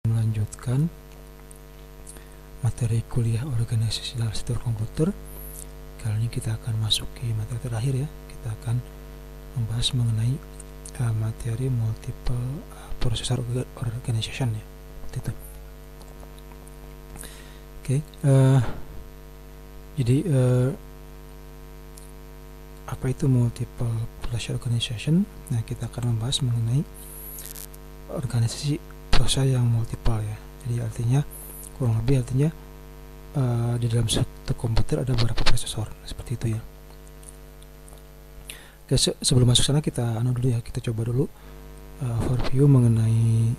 melanjutkan materi kuliah organisasi dalam sektor komputer. Kali ini kita akan masuki materi terakhir ya. Kita akan membahas mengenai materi multiple processor organization ya. Itu. Oke. Jadi apa itu multiple processor organization? Nah, kita akan membahas mengenai organisasi proses yang multiple ya. Jadi artinya kurang lebih artinya di dalam satu komputer ada beberapa prosesor seperti itu ya. Oke, sebelum masuk sana kita dulu ya, kita coba dulu overview mengenai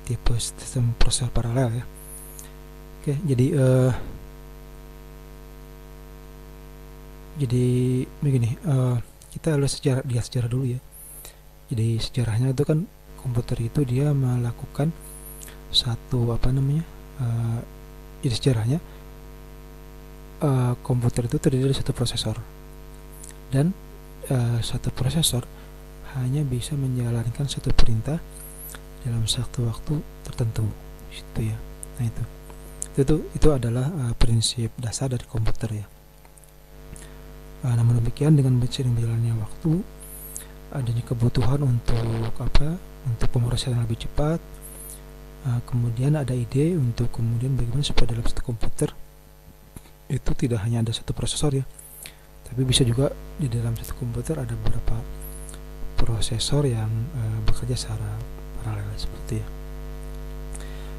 tipe sistem prosesor paralel ya. Oke, jadi begini, kita lihat sejarah dulu ya. Jadi sejarahnya itu kan komputer itu dia melakukan satu jadi sejarahnya komputer itu terdiri dari satu prosesor, dan satu prosesor hanya bisa menjalankan satu perintah dalam satu waktu tertentu gitu ya. Nah itu adalah prinsip dasar dari komputer ya. Namun demikian, dengan seiring berjalannya waktu, adanya kebutuhan untuk pemrosesan yang lebih cepat, kemudian ada ide untuk kemudian bagaimana supaya dalam satu komputer itu tidak hanya ada satu prosesor ya, tapi bisa juga di dalam satu komputer ada beberapa prosesor yang bekerja secara paralel seperti ya.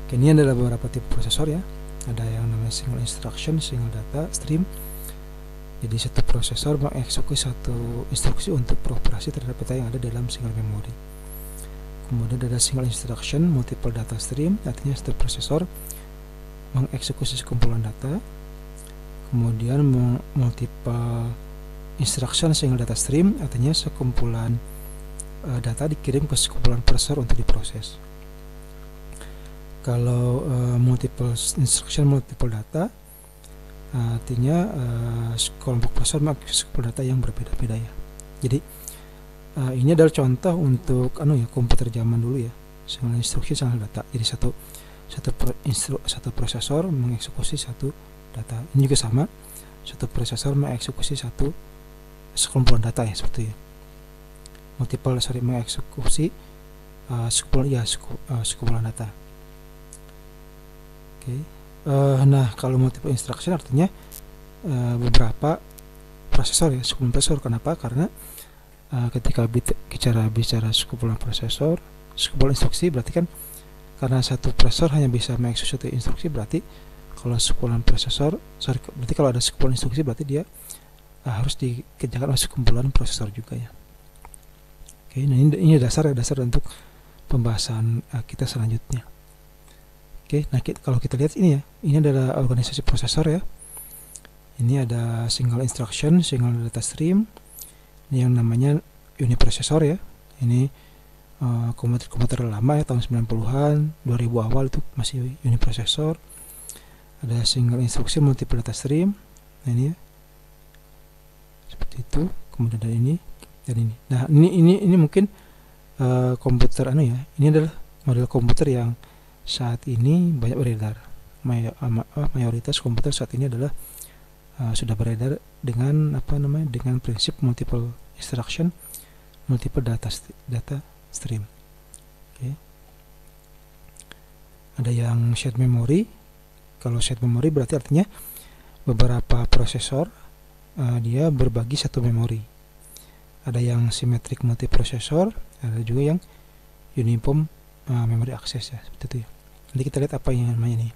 Oke, ini adalah beberapa tipe prosesor ya. Ada yang namanya single instruction, single data stream. Jadi satu prosesor mengeksekusi satu instruksi untuk beroperasi terhadap data yang ada dalam single memory. Kemudian ada single instruction, multiple data stream, artinya satu prosesor mengeksekusi sekumpulan data. Kemudian multiple instruction single data stream, artinya sekumpulan data dikirim ke sekumpulan prosesor untuk diproses. Kalau multiple instruction, multiple data, artinya kelompok prosesor mengakses data yang berbeda-beda ya. Jadi ini adalah contoh untuk komputer zaman dulu ya, single instruction single data. Jadi satu prosesor mengeksekusi satu data. Ini juga sama, satu prosesor mengeksekusi sekumpulan data ya, seperti ya. Multiple mengeksekusi sekumpulan data. Oke. Nah, kalau multiple instruction artinya beberapa prosesor ya, sekumpulan prosesor. Kenapa? Karena ketika bicara sekumpulan prosesor, sekumpulan instruksi, berarti kan karena satu prosesor hanya bisa mengeksekusi satu instruksi, berarti kalau sekumpulan prosesor, berarti kalau ada sekumpulan instruksi berarti dia harus dikerjakan oleh sekumpulan prosesor juga ya. Oke, nah ini dasar untuk pembahasan kita selanjutnya. Oke, nah kalau kita lihat ini ya, ini adalah organisasi prosesor ya. Ini ada single instruction, single data stream. Ini yang namanya uniprosesor ya. Ini komputer lama ya, tahun 90-an, 2000 awal itu masih uniprosesor. Ada single instruction, multiple data stream. Nah ini ya, seperti itu. Kemudian ada ini dan ini. Nah ini mungkin komputer ini adalah model komputer yang saat ini banyak beredar. Mayoritas komputer saat ini adalah sudah beredar dengan dengan prinsip multiple instruction, multiple data stream. Oke. Ada yang shared memory. Kalau shared memory berarti artinya beberapa prosesor dia berbagi satu memori. Ada yang symmetric multiprocessor, ada juga yang uniform memory access ya, seperti itu ya. Nanti kita lihat apa yang namanya nih.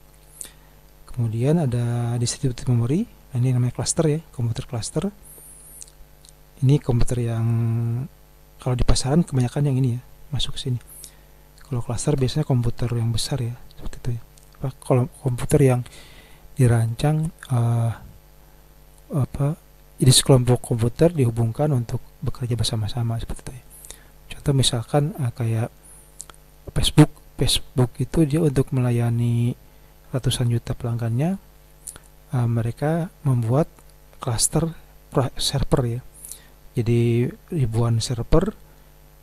Kemudian ada distributed memory. Nah, ini namanya cluster ya, komputer cluster. Ini komputer yang kalau di pasaran kebanyakan yang ini ya, masuk ke sini. Kalau cluster biasanya komputer yang besar ya, seperti itu ya. Kalau komputer yang dirancang jadi sekelompok komputer dihubungkan untuk bekerja bersama-sama, seperti itu ya. Contoh misalkan kayak Facebook itu dia untuk melayani ratusan juta pelanggannya, mereka membuat cluster server ya. Jadi ribuan server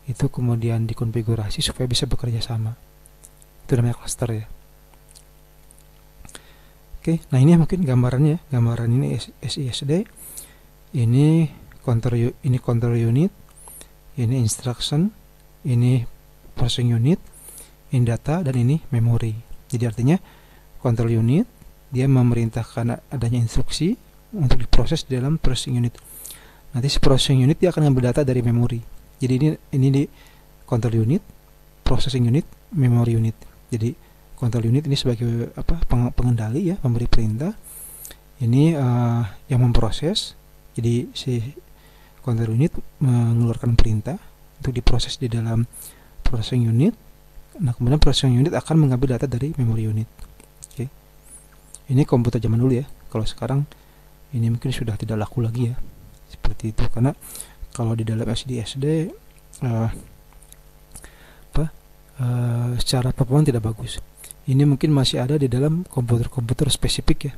itu kemudian dikonfigurasi supaya bisa bekerja sama. Itu namanya cluster ya. Oke, nah ini mungkin gambarannya. Gambaran ini SISD, ini control unit, ini instruction, ini processing unit, ini data, dan ini memori. Jadi artinya control unit dia memerintahkan adanya instruksi untuk diproses di dalam processing unit. Nanti si processing unit dia akan ngambil data dari memori. Jadi ini di control unit, processing unit, memory unit. Jadi control unit ini sebagai pengendali ya, pemberi perintah. Ini yang memproses. Jadi si control unit mengeluarkan perintah untuk diproses di dalam processing unit. Nah, kemudian processing unit akan mengambil data dari memory unit. Oke. Ini komputer zaman dulu ya. Kalau sekarang ini mungkin sudah tidak laku lagi ya. Seperti itu, karena kalau di dalam SSD secara performa tidak bagus. Ini mungkin masih ada di dalam komputer-komputer spesifik ya.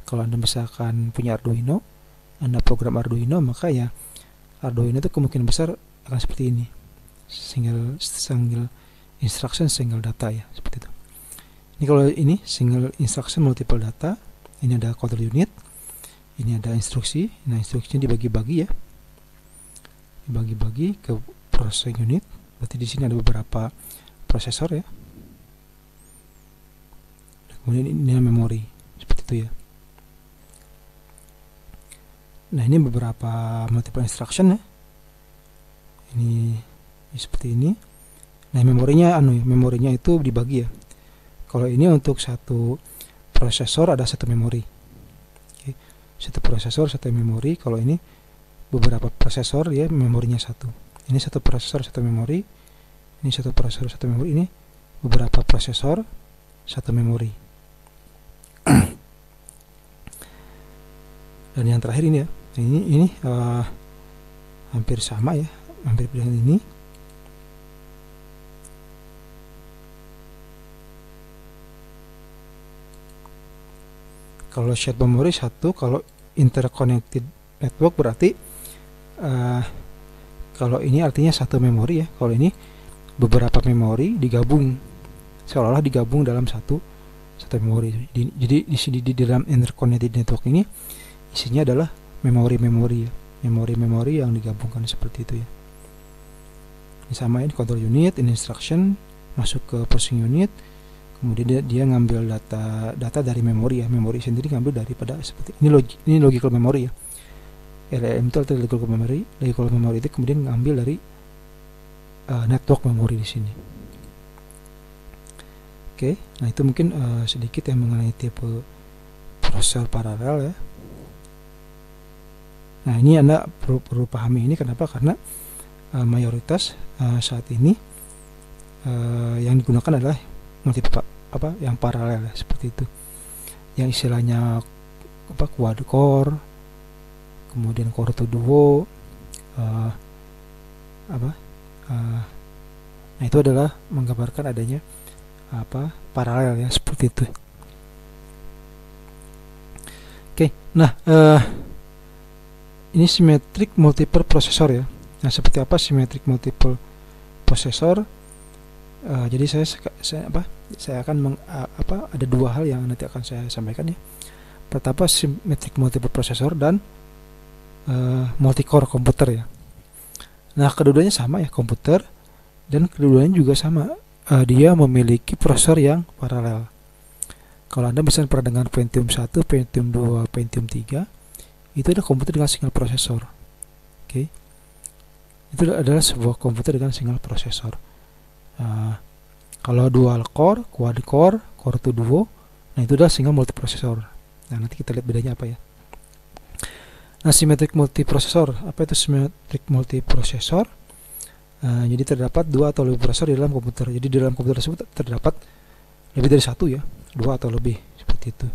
Kalau Anda misalkan punya Arduino, Anda program Arduino, maka ya Arduino itu kemungkinan besar akan seperti ini. Single instruction, single data ya, seperti itu. Ini kalau ini single instruction, multiple data. Ini ada control unit, ini ada instruksi. Nah, instruksinya dibagi-bagi ya, dibagi-bagi ke processing unit. Berarti di sini ada beberapa prosesor ya. Kemudian ini memori, seperti itu ya. Nah, ini beberapa multiple instruction ya. Ini seperti ini. Nah, memorinya itu dibagi ya. Kalau ini untuk satu prosesor ada satu memori. Oke. Satu prosesor satu memori. Kalau ini beberapa prosesor ya, memorinya satu. Ini satu prosesor satu memori. Ini satu prosesor satu memori. Ini beberapa prosesor satu memori. Dan yang terakhir ini ya. Ini hampir sama ya, hampir dengan ini. Kalau shared memory satu, kalau interconnected network berarti kalau ini artinya satu memori ya. Kalau ini beberapa memori digabung, seolah-olah digabung dalam satu memori. Jadi di sini di dalam interconnected network ini isinya adalah memori-memori ya. Memori-memori yang digabungkan seperti itu ya. Ini sama ini control unit, ini instruction, masuk ke processing unit. Kemudian dia ngambil data dari memori ya. Memori sendiri ngambil daripada seperti ini logical memory ya. LLM itu artinya logical memory. Logical memory itu kemudian ngambil dari network memory di sini. Oke, nah itu mungkin sedikit yang mengenai tipe prosesor paralel ya. Nah, ini Anda perlu pahami ini kenapa? Karena mayoritas saat ini yang digunakan adalah yang paralel ya, seperti itu. Yang istilahnya quad core, kemudian core to duo, nah itu adalah menggambarkan adanya paralel ya, seperti itu. Oke, nah ini symmetric multiple processor ya. Nah, seperti apa symmetric multiple processor? Jadi saya akan ada dua hal yang nanti akan saya sampaikan ya. Pertama symmetric multiple processor dan multi-core komputer ya. Nah, keduanya sama ya, komputer, dan keduanya juga sama. Dia memiliki prosesor yang paralel. Kalau Anda misalnya pernah dengar Pentium 1, Pentium 2, Pentium 3, itu adalah komputer dengan single prosesor. Oke. Itu adalah sebuah komputer dengan single prosesor. Kalau dual core, quad core, core to duo, nah itu adalah single multiprosesor. Nah, nanti kita lihat bedanya apa ya. Nah, symmetric multiprosesor, apa itu symmetric multiprosesor? Jadi terdapat dua atau lebih prosesor di dalam komputer. Jadi di dalam komputer tersebut terdapat lebih dari satu ya, dua atau lebih, seperti itu.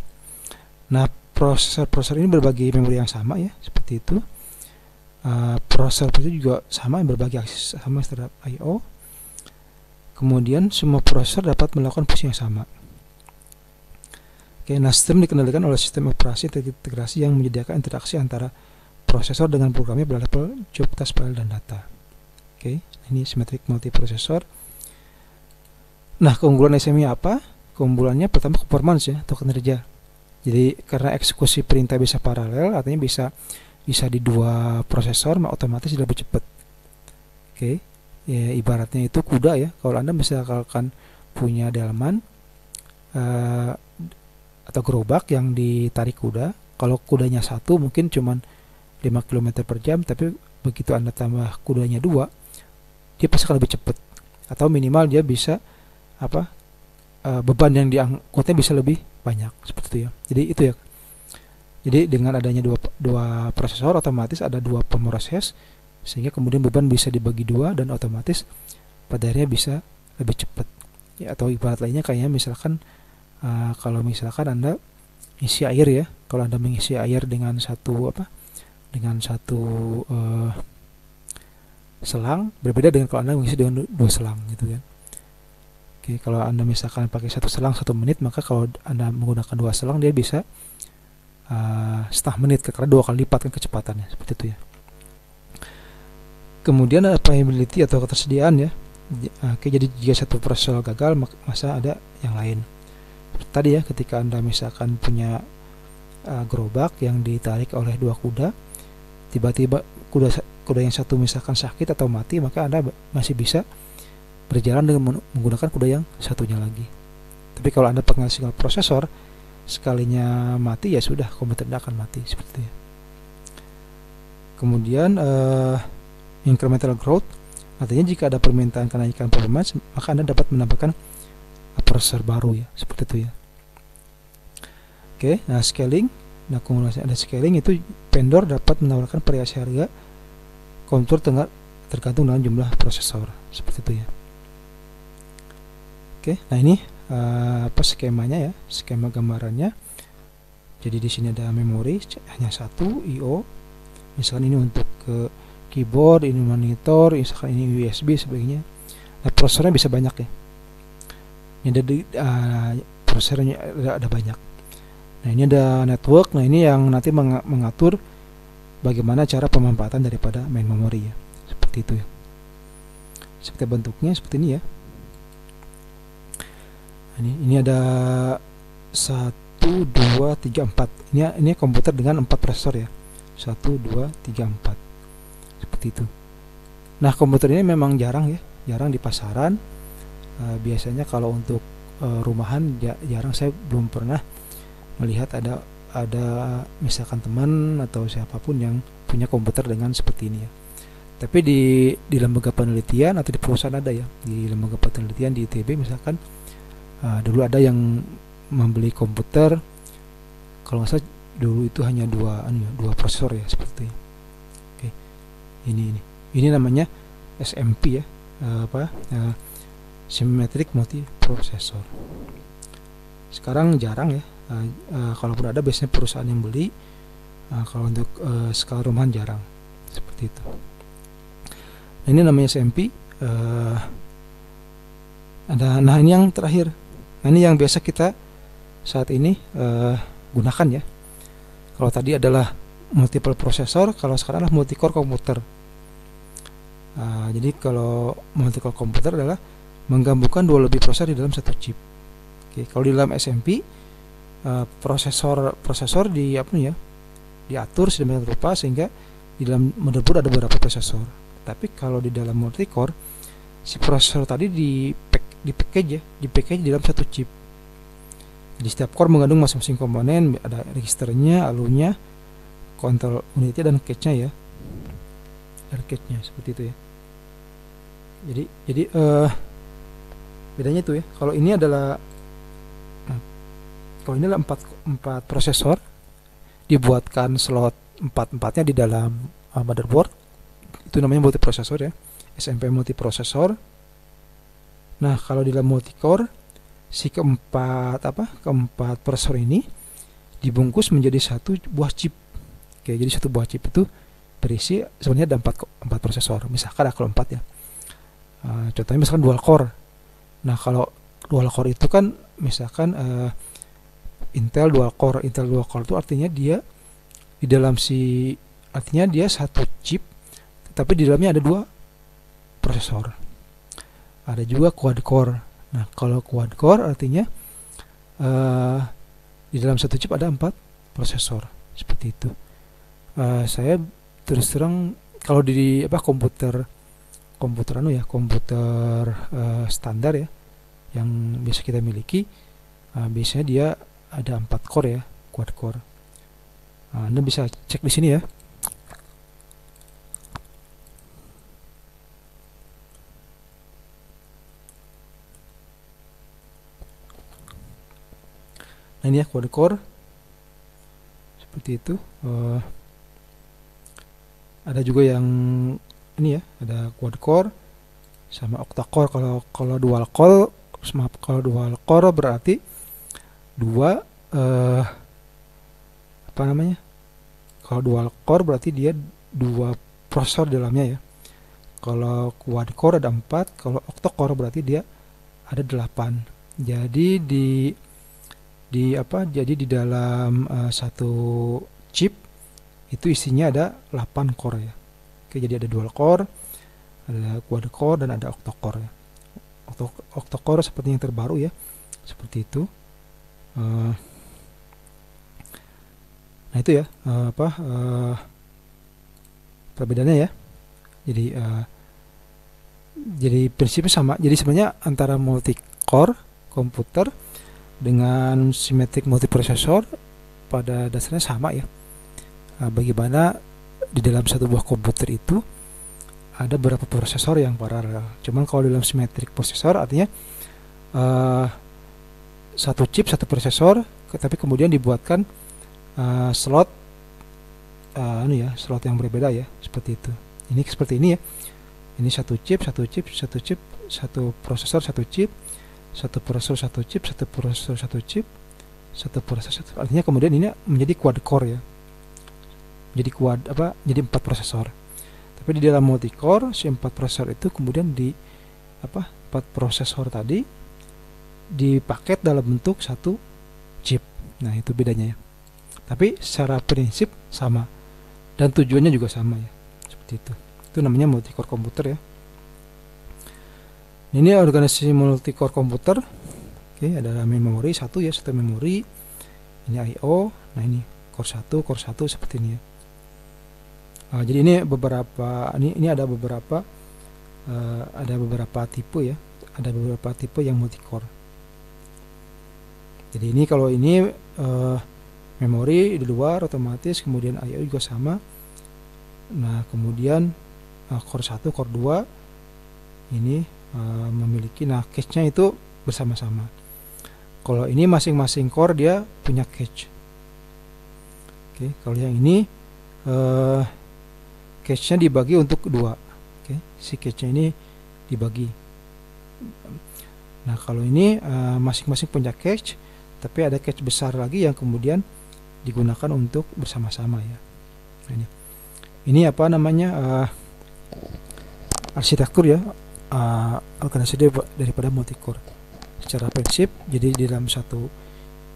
Nah, prosesor ini berbagi memori yang sama ya, seperti itu. Prosesor itu juga sama, berbagi akses sama terhadap I/O. Kemudian semua prosesor dapat melakukan fungsi yang sama. Oke, nah sistem dikendalikan oleh sistem operasi integrasi yang menyediakan interaksi antara prosesor dengan programnya berlevel job, task, file, dan data. Oke, ini symmetric multiprosesor. Nah, keunggulan SMI apa? Keunggulannya pertama performance ya, atau kinerja. Jadi karena eksekusi perintah bisa paralel, artinya bisa di dua prosesor, otomatis lebih cepat. Oke, ya, ibaratnya itu kuda ya. Kalau Anda misalkan punya delman atau gerobak yang ditarik kuda, kalau kudanya satu mungkin cuma 5 km per jam, tapi begitu Anda tambah kudanya 2, dia pasti akan lebih cepat. Atau minimal dia bisa beban yang diangkutnya bisa lebih banyak, seperti itu ya. Jadi itu ya. Jadi dengan adanya dua prosesor, otomatis ada dua pemroses, sehingga kemudian beban bisa dibagi dua dan otomatis pada akhirnya bisa lebih cepat. Ya, atau ibarat lainnya kayak misalkan kalau misalkan Anda isi air ya, kalau Anda mengisi air dengan satu selang, berbeda dengan kalau Anda mengisi dengan dua selang gitu kan. Oke, kalau Anda misalkan pakai satu selang 1 menit, maka kalau Anda menggunakan dua selang dia bisa setengah menit, karena 2 kali lipat kan kecepatannya, seperti itu ya. Kemudian availability atau ketersediaan ya. Oke, jadi jika satu prosesor gagal, masa ada yang lain. Tadi ya, ketika Anda misalkan punya gerobak yang ditarik oleh 2 kuda, tiba-tiba kuda yang satu misalkan sakit atau mati, maka Anda masih bisa berjalan dengan menggunakan kuda yang satunya lagi. Tapi kalau Anda pakai single prosesor, sekalinya mati ya sudah, komputer Anda akan mati, seperti itu. Kemudian incremental growth, artinya jika ada permintaan kenaikan performance, maka Anda dapat menambahkan prosesor baru ya, seperti itu ya. Oke, nah scaling, nah kumulasi ada scaling itu vendor dapat menawarkan variasi harga komputer tergantung dengan jumlah prosesor, seperti itu ya. Oke, nah ini skemanya ya, skema gambarannya. Jadi di sini ada memori hanya satu I/O, misalkan ini untuk ke keyboard, ini monitor, misalkan ini USB sebagainya. Nah, prosesornya bisa banyak ya. Ini ada prosesornya ada banyak. Nah, ini ada network. Nah, ini yang nanti mengatur bagaimana cara pemanfaatan daripada main memori ya, seperti itu ya. Seperti bentuknya seperti ini ya. Ini ada 1, 2, 3, 4. Ini komputer dengan 4 prosesor ya. 1, 2, 3, 4. Seperti itu. Nah, komputer ini memang jarang ya, jarang di pasaran. Biasanya kalau untuk rumahan jarang, saya belum pernah melihat ada misalkan teman atau siapapun yang punya komputer dengan seperti ini ya. Tapi di lembaga penelitian atau di perusahaan ada ya. Di lembaga penelitian di ITB misalkan dulu ada yang membeli komputer, kalau nggak salah dulu itu hanya dua prosesor ya, seperti itu. Oke, ini namanya SMP ya, symmetric multiprocessor. Sekarang jarang ya, kalaupun ada biasanya perusahaan yang beli. Kalau untuk skala rumahan jarang, seperti itu. Nah, ini namanya SMP. Nah ini yang terakhir. Nah, ini yang biasa kita saat ini gunakan ya. Kalau tadi adalah multiple processor, kalau sekarang adalah multi-core komputer. Jadi kalau multi-core komputer adalah menggabungkan 2 lebih prosesor di dalam satu chip. Oke, kalau di dalam SMP prosesor diatur sedemikian rupa sehingga di dalam motherboard ada beberapa prosesor. Tapi kalau di dalam multi-core, si prosesor tadi di package di dalam satu chip. Di setiap core mengandung masing-masing komponen, ada registernya, alunya, control unitnya dan cache-nya ya. Ada cache-nya seperti itu ya. Jadi bedanya itu ya. Kalau ini adalah empat prosesor, dibuatkan slot 4-4-nya di dalam motherboard. Itu namanya multiprosesor ya. SMP multiprosesor. Nah, kalau di dalam multicore, si keempat prosesor ini dibungkus menjadi satu buah chip. Oke, jadi satu buah chip itu berisi sebenarnya ada 4 prosesor. Misalkan ada kalau 4 ya. Contohnya misalkan dual core. Nah, kalau dual core itu kan misalkan Intel dual core itu artinya dia di dalam artinya dia satu chip, tapi di dalamnya ada 2 prosesor. Ada juga quad core. Nah, kalau quad core artinya di dalam satu chip ada 4 prosesor seperti itu. Saya terus terang kalau di komputer standar ya yang biasa kita miliki, biasanya dia ada 4 core ya, quad core. Anda bisa cek di sini ya. Nah ini ya quad core seperti itu. Ada juga yang ini ya, ada quad core sama octa core. Kalau dual core, kalau dual core berarti dua kalau dual core berarti dia 2 prosesor dalamnya ya. Kalau quad core ada 4, kalau octa core berarti dia ada 8. Jadi jadi di dalam satu chip itu isinya ada 8 core ya. Oke, jadi ada dual core, ada quad core, dan ada octa core ya. Octa core seperti yang terbaru ya, seperti itu. Nah itu ya perbedaannya ya. Jadi prinsipnya sama. Jadi sebenarnya antara multi core komputer dengan symmetric multiprosesor pada dasarnya sama ya. Bagaimana di dalam satu buah komputer itu ada beberapa prosesor yang paralel. Cuman kalau dalam symmetric prosesor artinya satu chip satu prosesor, tapi kemudian dibuatkan slot slot yang berbeda ya, seperti itu. Ini seperti ini ya. Ini satu chip, satu prosesor, satu chip, satu prosesor, satu chip, satu prosesor, satu chip, satu prosesor. Artinya kemudian ini menjadi quad core ya. Jadi jadi 4 prosesor. Tapi di dalam multi core si 4 prosesor itu kemudian 4 prosesor tadi dipaket dalam bentuk satu chip. Nah, itu bedanya ya. Tapi secara prinsip sama dan tujuannya juga sama ya. Seperti itu. Itu namanya multi core komputer ya. Ini organisasi multi core komputer. Oke, ada memori satu ya, satu memori. Ini I/O. Nah, ini core 1 seperti ini ya. Jadi ini ada beberapa tipe ya. Ada beberapa tipe yang multi core. Jadi ini kalau ini memori di luar otomatis, kemudian I/O juga sama. Nah, kemudian core 1, core 2 ini memiliki cache-nya itu bersama-sama. Kalau ini masing-masing core dia punya cache. Oke, kalau yang ini cache-nya dibagi untuk 2. Oke, si cache-nya ini dibagi. Nah, kalau ini masing-masing punya cache, tapi ada cache besar lagi yang kemudian digunakan untuk bersama-sama ya. Nah, ini arsitektur ya, organisasi daripada multicore secara prinsip. Jadi di dalam satu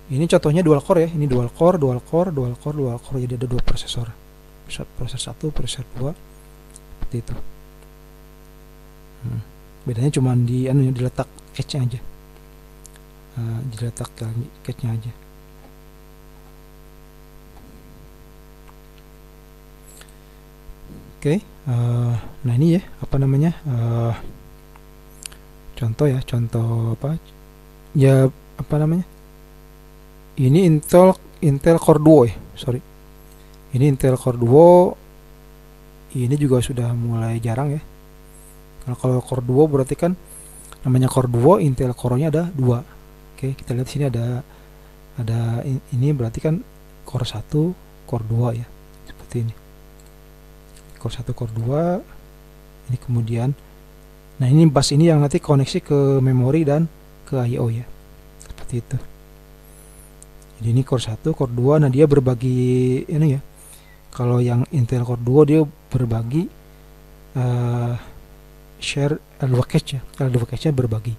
ini contohnya dual core ya, ini dual core, jadi ada 2 prosesor, prosesor 1, prosesor 2 seperti itu. Bedanya cuma diletak cache-nya aja, diletak cache-nya aja. Oke, nah ini ya contoh ini Intel Core Duo ya, sorry. Ini Intel Core Duo, ini juga sudah mulai jarang ya. Karena kalau Core Duo berarti kan namanya Core Duo, Intel Core-nya ada 2. Oke, kita lihat sini ada ini berarti kan Core 1, Core 2 ya. Seperti ini. Core 1, Core 2. Ini kemudian ini bus ini yang nanti koneksi ke memori dan ke I/O ya. Seperti itu. Jadi ini Core 1, Core 2. Nah, dia berbagi ini ya. Kalau yang Intel Core Duo dia berbagi share dua cache ya. Kalau dua cache-nya berbagi.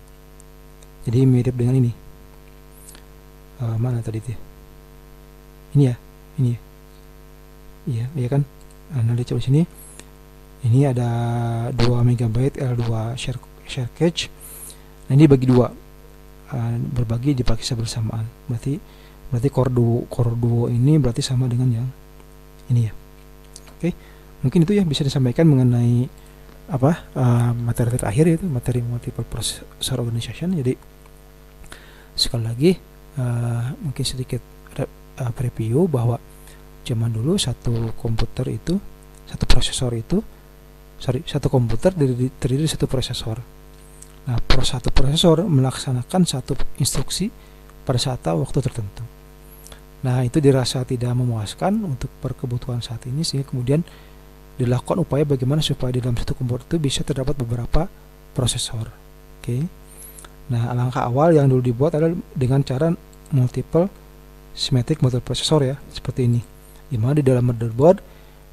Jadi mirip dengan ini. Mana tadi itu? Ini ya. Iya kan? Nah, lihat coba sini. Ini ada 2 MB L2 share cache. Nah, ini bagi 2. Berbagi dipakai bersamaan. Berarti Berarti core duo ini berarti sama dengan yang ini ya. Oke, mungkin itu ya bisa disampaikan mengenai materi terakhir, yaitu materi multiple processor organization. Jadi sekali lagi mungkin sedikit preview bahwa zaman dulu satu komputer itu, satu komputer terdiri dari satu prosesor. Nah, satu prosesor melaksanakan satu instruksi pada saat waktu tertentu. Nah, itu dirasa tidak memuaskan untuk perkebutuhan saat ini, sehingga kemudian dilakukan upaya bagaimana supaya di dalam satu komputer itu bisa terdapat beberapa prosesor. Oke. Nah, langkah awal yang dulu dibuat adalah dengan cara multiple symmetric multiprocessor ya, seperti ini. Di mana di dalam motherboard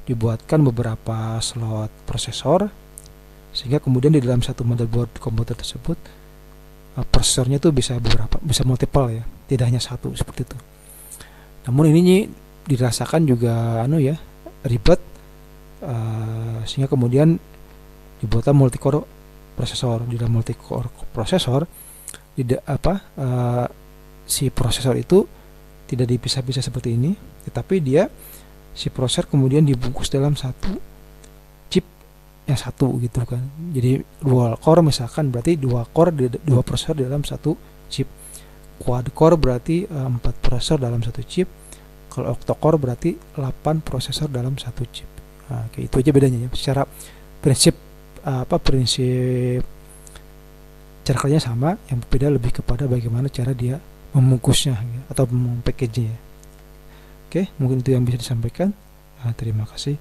dibuatkan beberapa slot prosesor, sehingga kemudian di dalam satu motherboard komputer tersebut prosesornya itu bisa multiple ya, tidak hanya satu seperti itu. Namun ini dirasakan juga ribet, sehingga kemudian dibuatlah multicore prosesor. Di dalam multicore prosesor si prosesor itu tidak dipisah-pisah seperti ini, tetapi si prosesor kemudian dibungkus dalam satu chip yang satu gitu kan. Jadi dual core misalkan berarti dua prosesor di dalam satu chip. Quad core berarti 4 prosesor dalam satu chip. Kalau octa-core berarti 8 prosesor dalam satu chip. Nah, kayak itu aja bedanya ya. Secara prinsip cara kerjanya sama, yang berbeda lebih kepada bagaimana cara dia membungkusnya ya, atau memackage-nya. Oke, mungkin itu yang bisa disampaikan. Terima kasih.